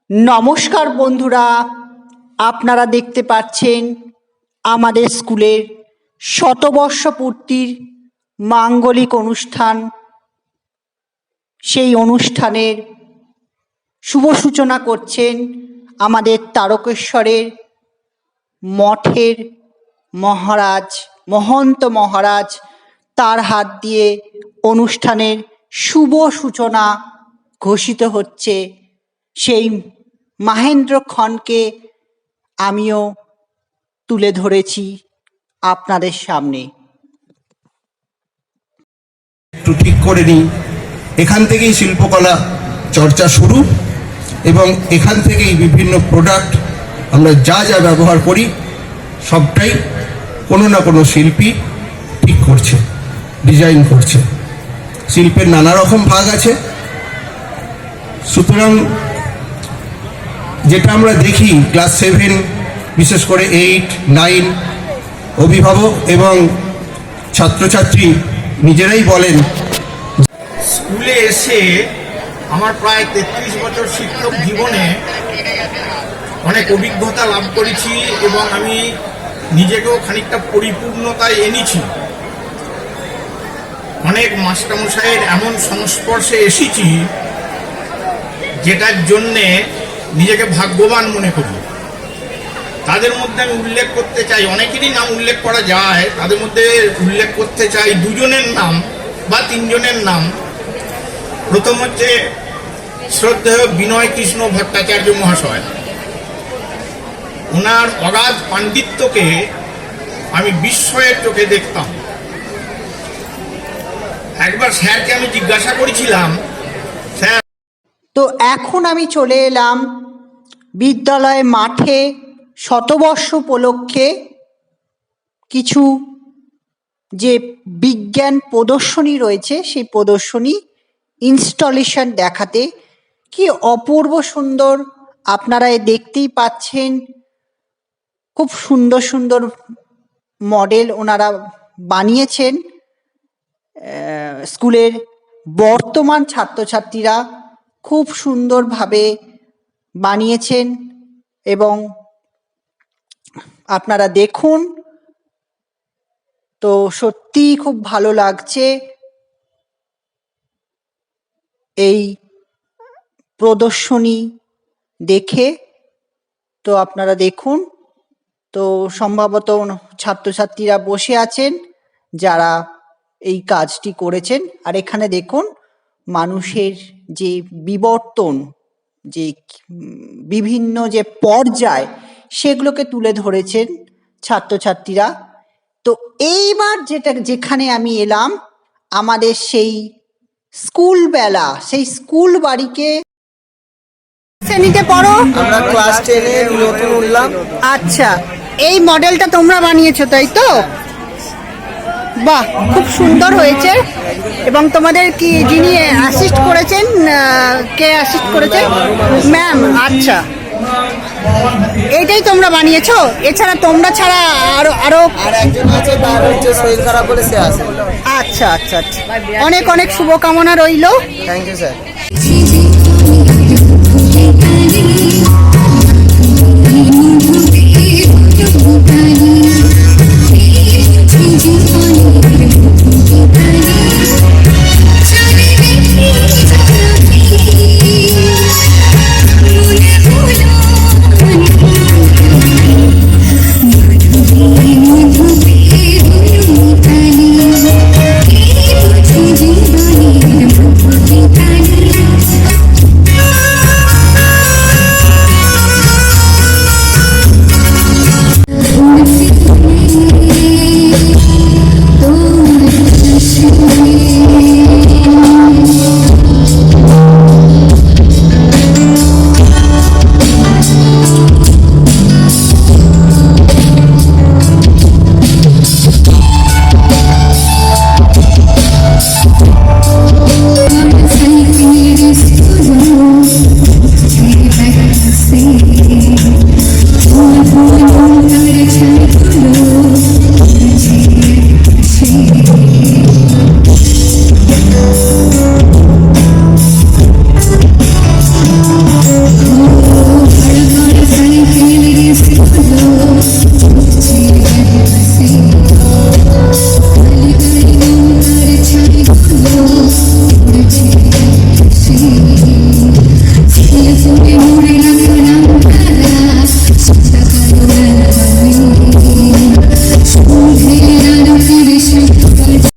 নমস্কার বন্ধুরা, আপনারা দেখতে পাচ্ছেন আমাদের স্কুলের শতবর্ষ পূর্তির মাঙ্গলিক অনুষ্ঠান। সেই অনুষ্ঠানের শুভ সূচনা করছেন আমাদের তারকেশ্বরের মঠের মহারাজ, মহন্ত মহারাজ। তার হাত দিয়ে অনুষ্ঠানের শুভ সূচনা ঘোষিত হচ্ছে। সেই মাহেন্দ্রক্ষণকে আমিও তুলে ধরেছি আপনাদের সামনে। একটু ঠিক করে নিই, এখান থেকেই শিল্পকলা চর্চা শুরু এবং এখান থেকেই বিভিন্ন প্রোডাক্ট আমরা যা যা ব্যবহার করি সবটাই কোনো না কোনো শিল্পী ঠিক করছে, ডিজাইন করছে। শিল্পের নানা রকম ভাগ আছে, সুতরাং যেটা আমরা দেখি ক্লাস 7 বিশেষ করে 8, 9 অভিভাবক এবং ছাত্রছাত্রী নিজেরাই বলেন, স্কুলে এসে আমার প্রায় 33 বছর শিক্ষক জীবনে অনেক অভিজ্ঞতা লাভ করেছি এবং আমি নিজেকেও খানিকটা পরিপূর্ণতায় এনেছি। অনেক মাস্টারমশাইয়ের এমন সংস্পর্শে এসেছি যেটার জন্যে নিজেকে ভাগ্যবান মনে করি। তাদের মধ্যে আমি উল্লেখ করতে চাই, অনেকেরই নাম উল্লেখ করা যায়, তাদের মধ্যে উল্লেখ করতে চাই 2 জনের নাম বা 3 জনের নাম। প্রথম হচ্ছে শ্রদ্ধেয় বিনয় কৃষ্ণ ভট্টাচার্য মহাশয়। ওনার অগাধ পাণ্ডিত্যকে আমি বিস্ময়ের চোখে দেখতাম। একবার স্যারকে আমি জিজ্ঞাসা করেছিলাম, স্যার। তো এখন আমি চলে এলাম বিদ্যালয় মাঠে শতবর্ষ উপলক্ষে কিছু যে বিজ্ঞান প্রদর্শনী রয়েছে সেই প্রদর্শনী ইনস্টলেশন দেখাতে। কি অপূর্ব সুন্দর, আপনারা দেখতেই পাচ্ছেন। খুব সুন্দর সুন্দর মডেল ওনারা বানিয়েছেন। স্কুলের বর্তমান ছাত্রছাত্রীরা খুব সুন্দরভাবে বানিয়েছেন এবং আপনারা দেখুন, তো সত্যিই খুব ভালো লাগছে এই প্রদর্শনী দেখে। তো আপনারা দেখুন, তো সম্ভবত ছাত্রছাত্রীরা বসে আছেন যারা এই কাজটি করেছেন। আর এখানে দেখুন মানুষের যে বিবর্তন, যে বিভিন্ন যে পর্যায়, সেগুলোকে তুলে ধরেছেন ছাত্রছাত্রীরা। তো এইবার যেখানে আমি এলাম, আমাদের সেই স্কুল বেলা, সেই স্কুল বাড়িকে। শ্রেণীতে পড়ো? আমরা ক্লাস 10 এ নতুন উঠলাম। আচ্ছা, এই মডেলটা তোমরা বানিয়েছো তাই তো? বাহ, খুব সুন্দর হয়েছে। এবং তোমাদের কি যিনি অ্যাসিস্ট করেছেন, কে অ্যাসিস্ট করেছে? ম্যাম। আচ্ছা, এইটাই তোমরা বানিয়েছো? এছাড়া তোমরা ছাড়া আরো একজন আছে, তার হচ্ছে শরীর খারাপ বলে সে আসে। আচ্ছা আচ্ছা আচ্ছা, অনেক অনেক শুভকামনা রইল। Thank you sir.